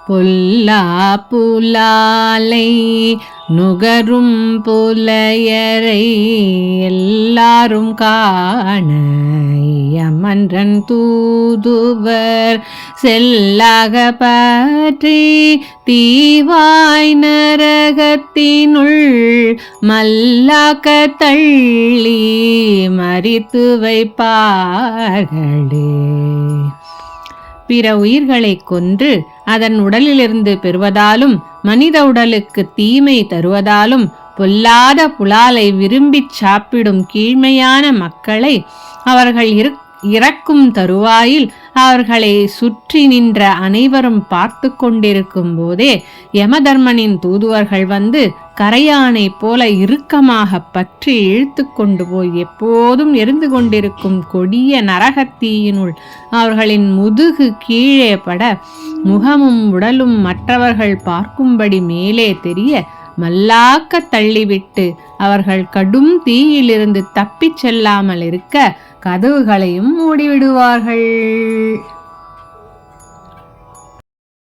பொல்லா புலாலை நுகரும் புலையரை எல்லாரும் காண யமன்றன் தூதுவர் செல்லாக பற்றி தீவாய் நரகத்தினுள் மல்லாக்க தள்ளி மறித்து வைப்பார்களே. பிற உயிர்களை கொன்று அதன் உடலிலிருந்து பெறுவதாலும் மனித உடலுக்கு தீமை தருவதாலும் பொல்லாத புலாலை விரும்பிச் சாப்பிடும் கீழ்மையான மக்களை அவர்கள் இறக்கும் தருவாயில் அவர்களை சுற்றி நின்ற அனைவரும் பார்த்து கொண்டிருக்கும் போதே யமதர்மனின் தூதுவர்கள் வந்து கரையானை போல இறுக்கமாக பற்றி இழுத்து கொண்டு போய் எப்போதும் எரிந்து கொண்டிருக்கும் கொடிய நரகத்தீயினுள் அவர்களின் முதுகு கீழே பட முகமும் உடலும் மற்றவர்கள் பார்க்கும்படி மேலே தெரிய மல்லாக்க தள்ளிவிட்டு அவர்கள் கடும் தீயிலிருந்து தப்பிச் செல்லாமல் இருக்க கதவுகளையும் மூடிவிடுவார்கள்.